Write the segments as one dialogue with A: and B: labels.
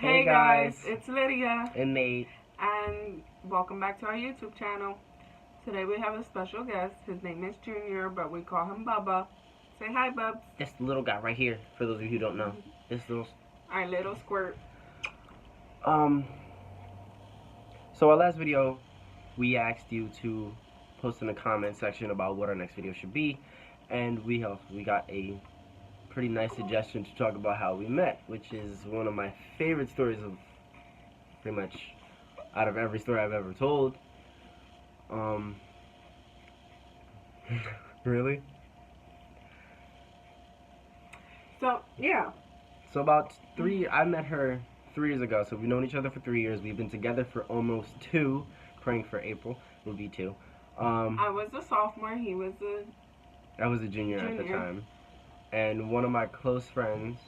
A: Hey guys, it's Lydia
B: and Nate.
A: and welcome back to our YouTube channel. Today we have a special guest. His name is Junior, but we call him Bubba. Say hi, Bubs.
B: That's the little guy right here, for those of you who don't know. This little...
A: Our little squirt.
B: So our last video, we asked you to post in the comment section about what our next video should be. And we got a pretty nice suggestion to talk about how we met, which is one of my favorite stories of pretty much out of every story I've ever told. Really?
A: So, yeah.
B: So I met her 3 years ago, so we've known each other for 3 years. We've been together for almost 2, praying for April, will be 2.
A: I was a sophomore, he was
B: I was a junior at the time. And one of my close friends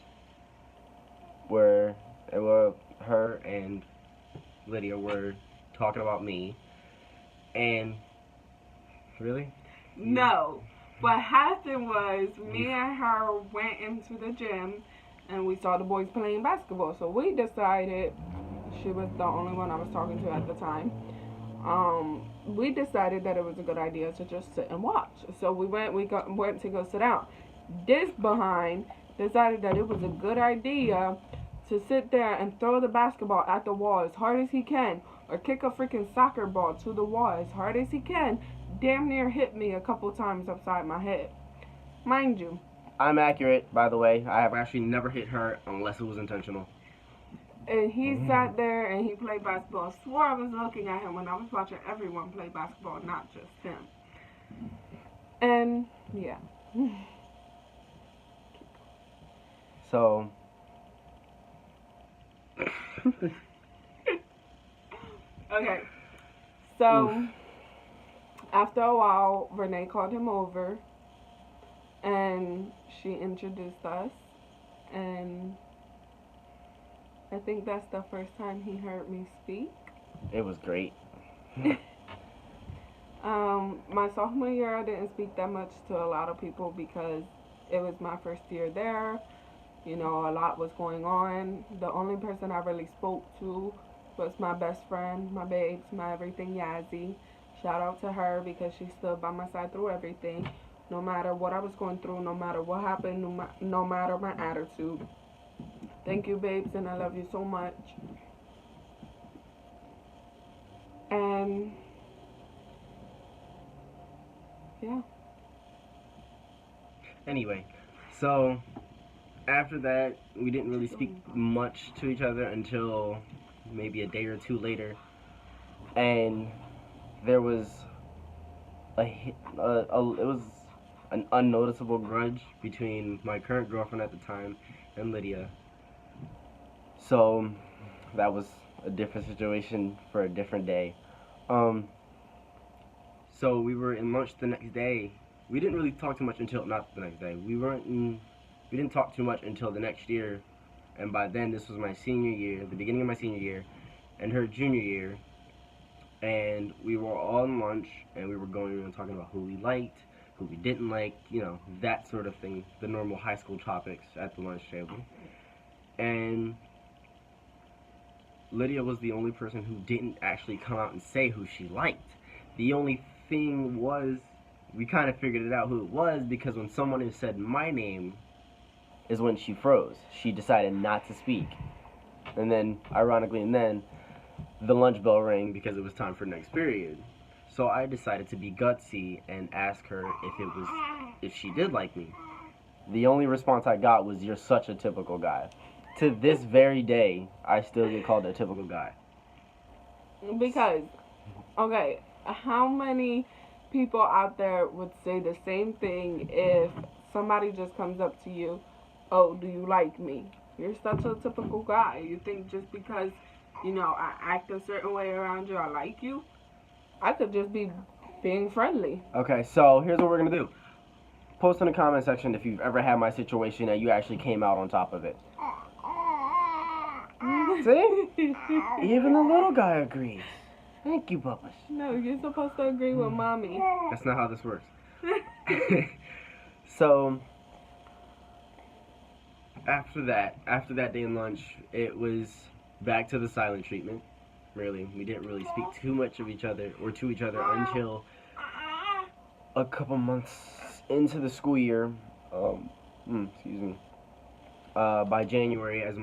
B: were her and Lydia were talking about me. And really?
A: No. What happened was me and her went into the gym and we saw the boys playing basketball. So we decided, she was the only one I was talking to at the time. We decided that it was a good idea to just sit and watch. So we went to go sit down. This behind decided that it was a good idea to sit there and throw the basketball at the wall as hard as he can, or kick a freaking soccer ball to the wall as hard as he can. Damn near hit me a couple times upside my head. Mind you,
B: I'm accurate, by the way. I have actually never hit her unless it was intentional.
A: And he sat there and he played basketball. I swore I was looking at him when I was watching everyone play basketball, not just him. And yeah.
B: So
A: okay. So after a while, Renee called him over and she introduced us, and I think that's the first time he heard me speak.
B: It was great.
A: My sophomore year, I didn't speak that much to a lot of people because it was my first year there. You know, a lot was going on. The only person I really spoke to was my best friend, my babes, my everything, Yazzie. Shout out to her because she stood by my side through everything. No matter what I was going through, no matter what happened, no matter my attitude. Thank you, babes, and I love you so much. And yeah.
B: Anyway, so after that, we didn't really speak much to each other until maybe a day or two later, and there was it was an unnoticeable grudge between my current girlfriend at the time and Lydia. So that was a different situation for a different day. So we were in lunch the next day. We didn't really talk too much until, not the next day. We didn't talk too much until the next year, and by then this was my senior year, the beginning of my senior year, and her junior year, and we were all in lunch, and we were going and talking about who we liked, who we didn't like, you know, that sort of thing, the normal high school topics at the lunch table. And Lydia was the only person who didn't actually come out and say who she liked. The only thing was, we kind of figured it out who it was, because when someone had said my name is when she froze. She decided not to speak. And then, ironically, the lunch bell rang because it was time for next period. So I decided to be gutsy and ask her if she did like me. The only response I got was, "You're such a typical guy." To this very day, I still get called a typical guy.
A: Because, okay, how many people out there would say the same thing if somebody just comes up to you, "Oh, do you like me?" You're such a typical guy. You think just because, you know, I act a certain way around you, I like you? I could just be being friendly.
B: Okay, so here's what we're going to do. Post in the comment section if you've ever had my situation and you actually came out on top of it. See? Even the little guy agrees. Thank you, Bubba.
A: No, you're supposed to agree with mommy.
B: That's not how this works. So, after that day in lunch, it was back to the silent treatment. Really, we didn't really speak too much of each other or to each other until a couple months into the school year. Excuse me. By January, as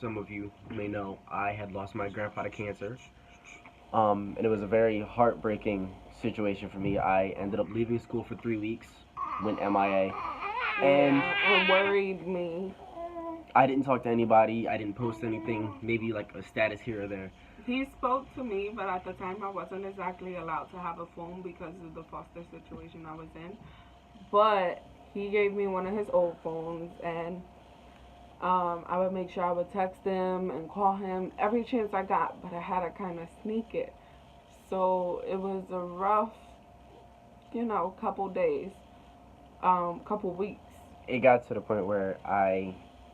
B: some of you may know, I had lost my grandpa to cancer. And it was a very heartbreaking situation for me. I ended up leaving school for 3 weeks, went MIA, and
A: yeah, it worried me.
B: I didn't talk to anybody. I didn't post anything, maybe like a status here or there.
A: He spoke to me, but at the time I wasn't exactly allowed to have a phone because of the foster situation I was in. But he gave me one of his old phones, and I would make sure I would text him and call him every chance I got, but I had to kind of sneak it. So it was a rough, couple days, couple weeks.
B: It got to the point where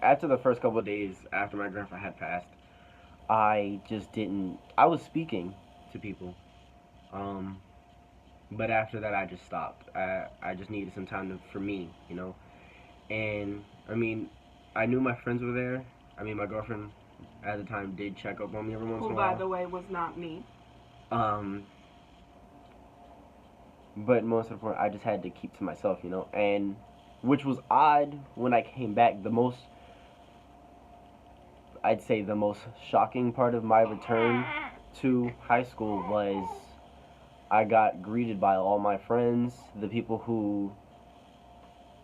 B: after the first couple of days after my grandpa had passed, I just didn't. I was speaking to people, but after that, I just stopped. I just needed some time for me, And I mean, I knew my friends were there. I mean, my girlfriend at the time did check up on me every once in a while.
A: Who, by the way, was not me.
B: But most important, I just had to keep to myself, and which was odd when I came back. I'd say the most shocking part of my return to high school was I got greeted by all my friends, the people who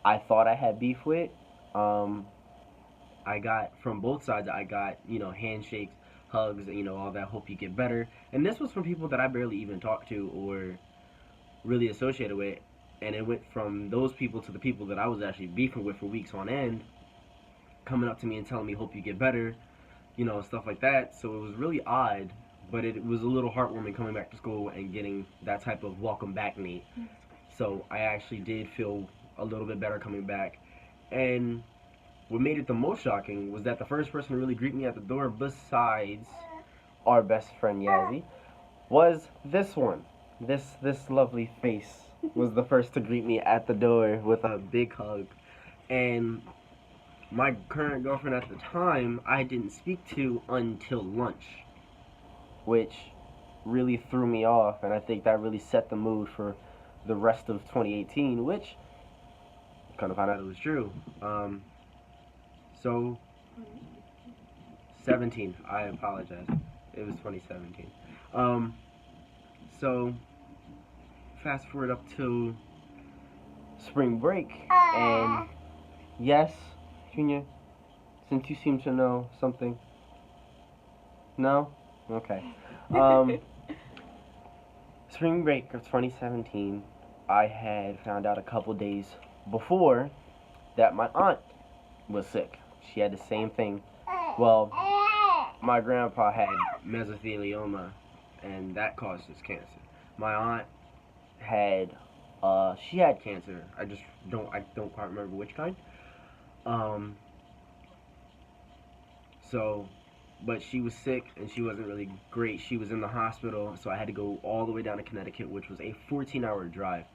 B: I thought I had beef with. I got, from both sides, handshakes, hugs, all that, hope you get better. And this was from people that I barely even talked to or really associated with. And it went from those people to the people that I was actually beefing with for weeks on end, coming up to me and telling me, hope you get better, stuff like that. So it was really odd, but it was a little heartwarming coming back to school and getting that type of welcome back, Nate. So I actually did feel a little bit better coming back. And what made it the most shocking was that the first person to really greet me at the door, besides our best friend Yazzie, was this one. This lovely face was the first to greet me at the door with a big hug. And my current girlfriend at the time, I didn't speak to until lunch, which really threw me off, and I think that really set the mood for the rest of 2018, which kind of found out it was true. So 17, I apologize. It was 2017. So fast forward up to spring break, and yes, Junior, since you seem to know something. No? Okay. Spring break of 2017, I had found out a couple days before that my aunt was sick. She had the same thing. Well, my grandpa had mesothelioma, and that caused his cancer. My aunt had, she had cancer. I don't quite remember which kind. But she was sick and she wasn't really great. She was in the hospital, so I had to go all the way down to Connecticut, which was a 14-hour drive.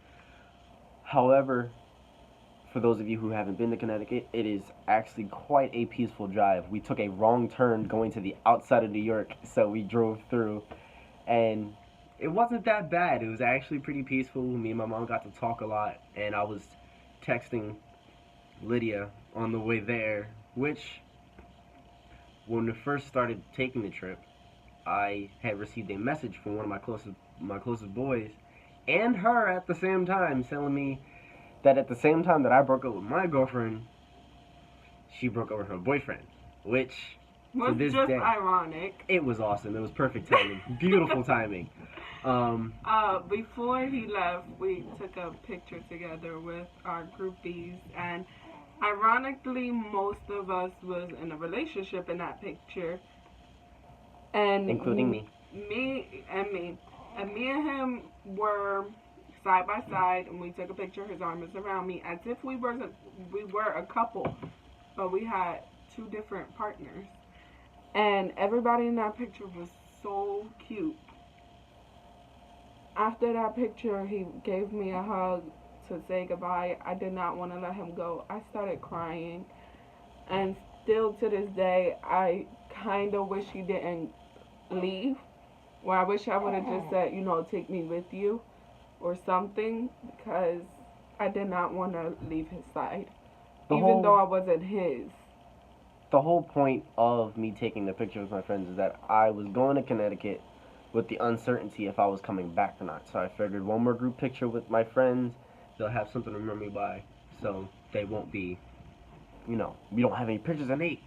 B: However, for those of you who haven't been to Connecticut, it is actually quite a peaceful drive. We took a wrong turn going to the outside of New York, so we drove through, and it wasn't that bad. It was actually pretty peaceful. Me and my mom got to talk a lot, and I was texting Lydia on the way there, which, when we first started taking the trip, I had received a message from one of my closest boys, and her at the same time, telling me that at the same time that I broke up with my girlfriend, she broke up with her boyfriend, which
A: was
B: to this
A: just
B: day,
A: ironic.
B: It was awesome. It was perfect timing, beautiful timing.
A: Before he left, we took a picture together with our groupies, and ironically, most of us was in a relationship in that picture, and
B: including me.
A: Me and him were side by side, and we took a picture. His arm is around me, as if we were a couple, but we had two different partners, and everybody in that picture was so cute. After that picture, he gave me a hug to say goodbye. I did not want to let him go. I started crying, and still to this day, I kind of wish he didn't leave. Where I wish I would have just said, you know, take me with you or something, because I did not want to leave his side, even though I wasn't his.
B: The whole point of me taking the picture with my friends is that I was going to Connecticut with the uncertainty if I was coming back or not. So I figured one more group picture with my friends, they'll have something to remember me by, so they won't be, you know, we don't have any pictures of Nate.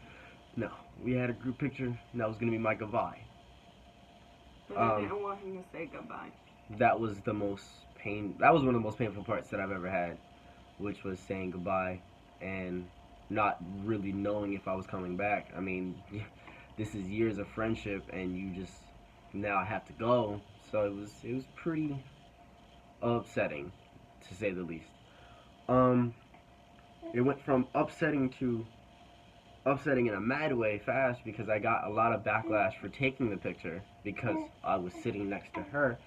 B: No, we had a group picture, and that was going to be my goodbye.
A: But I didn't want him to say goodbye.
B: That was one of the most painful parts that I've ever had, which was saying goodbye and not really knowing if I was coming back. I mean, this is years of friendship, and you just now I have to go. So it was pretty upsetting, to say the least. It went from upsetting to upsetting in a mad way fast, because I got a lot of backlash for taking the picture because I was sitting next to her,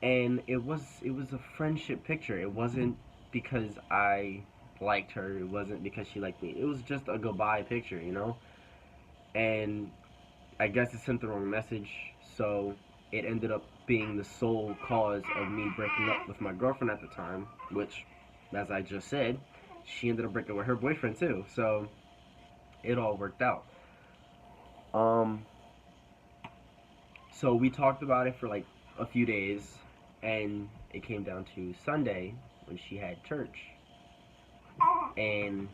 B: and it was a friendship picture. It wasn't because I liked her. It wasn't because she liked me. It was just a goodbye picture, you know. And I guess it sent the wrong message, so it ended up being the sole cause of me breaking up with my girlfriend at the time, which, as I just said, she ended up breaking up with her boyfriend too. So it all worked out. So we talked about it for like a few days, and it came down to Sunday when she had church, and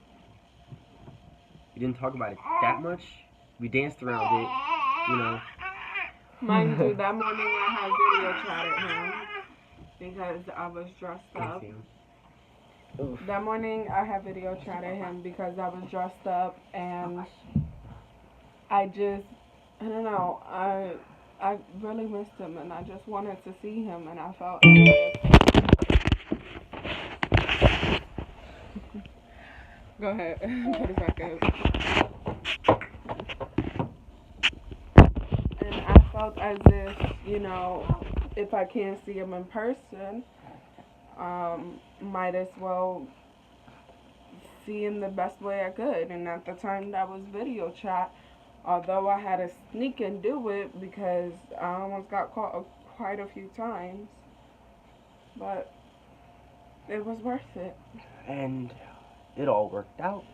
B: we didn't talk about it that much. We danced around it, you know.
A: Mind you, that morning I had video chatted him because I was dressed up. That morning I had video chatted him because I was dressed up, and I don't know, I really missed him, and I just wanted to see him, and I felt Go ahead. Put it back up. And I felt as if, you know, if I can't see him in person, might as well see him the best way I could. And at the time, that was video chat. Although I had to sneak and do it because I almost got caught quite a few times. But it was worth it.
B: And it all worked out,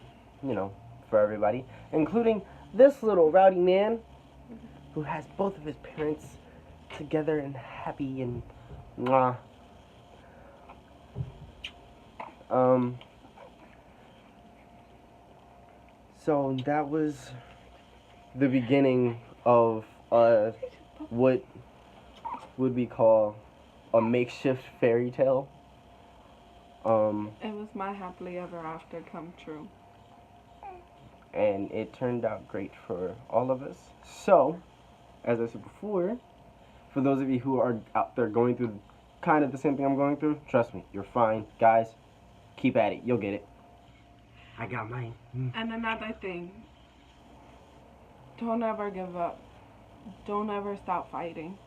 B: you know, for everybody, including this little rowdy man who has both of his parents together and happy and mwah. So that was the beginning of what would we call a makeshift fairy tale.
A: It was my happily ever after come true.
B: And it turned out great for all of us. So, as I said before, for those of you who are out there going through kind of the same thing I'm going through, trust me, you're fine. Guys, keep at it. You'll get it. I got mine.
A: And another thing, don't ever give up. Don't ever stop fighting.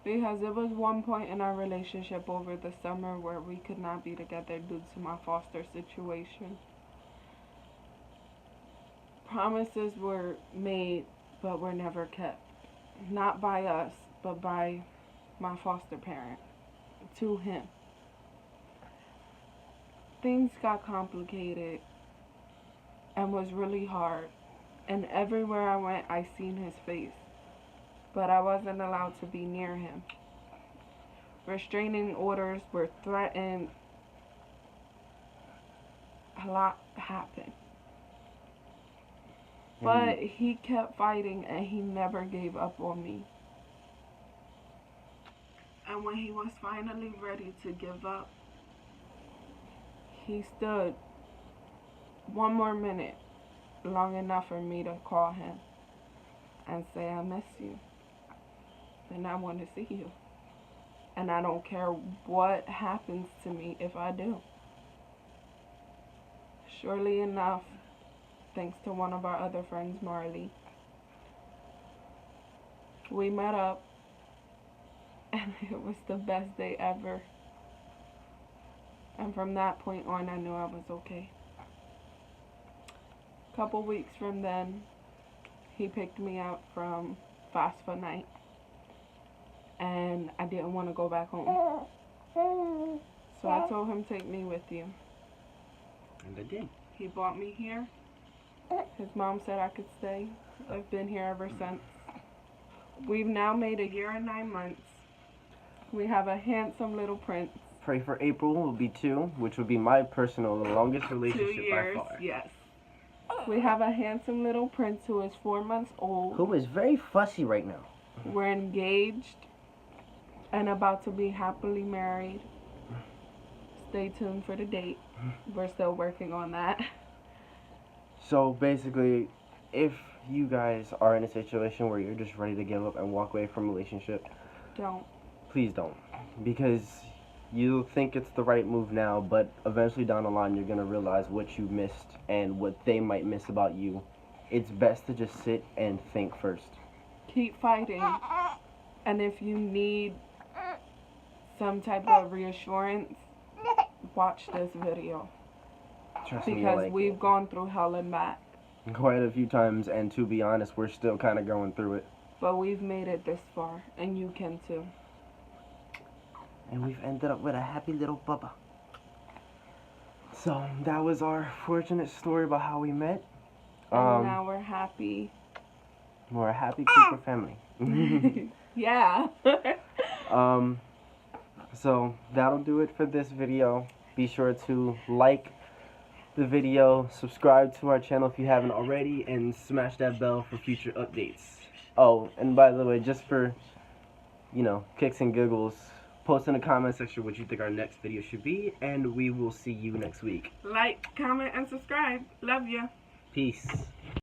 A: Because there was one point in our relationship over the summer where we could not be together due to my foster situation. Promises were made, but were never kept. Not by us, but by my foster parent to him. Things got complicated and was really hard. And everywhere I went, I seen his face. But I wasn't allowed to be near him. Restraining orders were threatened. A lot happened. But he kept fighting, and he never gave up on me. And when he was finally ready to give up, he stood one more minute, long enough for me to call him and say, I miss you. And I want to see you. And I don't care what happens to me if I do. Surely enough, thanks to one of our other friends, Marley, we met up, and it was the best day ever. And from that point on, I knew I was okay. Couple weeks from then, he picked me up from FAFSA night. And I didn't want to go back home. So I told him, take me with you.
B: And I did.
A: He brought me here. His mom said I could stay. I've been here ever since. We've now made 1 year and 9 months. We have a handsome little prince.
B: Pray for April will be 2, which would be my personal longest
A: 2
B: relationship
A: years,
B: by far.
A: yes. We have a handsome little prince who is 4 months old.
B: Who is very fussy right now.
A: We're engaged and about to be happily married. Stay tuned for the date. We're still working on that.
B: So basically, if you guys are in a situation where you're just ready to give up and walk away from a relationship,
A: Don't.
B: please don't. Because you think it's the right move now, but eventually down the line you're going to realize what you missed and what they might miss about you. It's best to just sit and think first.
A: Keep fighting. And if you need some type of reassurance, watch this video.
B: Trust me,
A: Because
B: like
A: we've gone through hell and back.
B: quite a few times, and to be honest, we're still kind of going through it.
A: But we've made it this far, and you can too.
B: And we've ended up with a happy little bubba. So that was our fortunate story about how we met.
A: And now we're happy.
B: We're a happy Cooper family.
A: Yeah.
B: So that'll do it for this video. Be sure to like the video, subscribe to our channel if you haven't already, and smash that bell for future updates. Oh, and by the way, just for, kicks and giggles, post in the comment section what you think our next video should be, and we will see you next week.
A: Like, comment, and subscribe. Love ya.
B: Peace.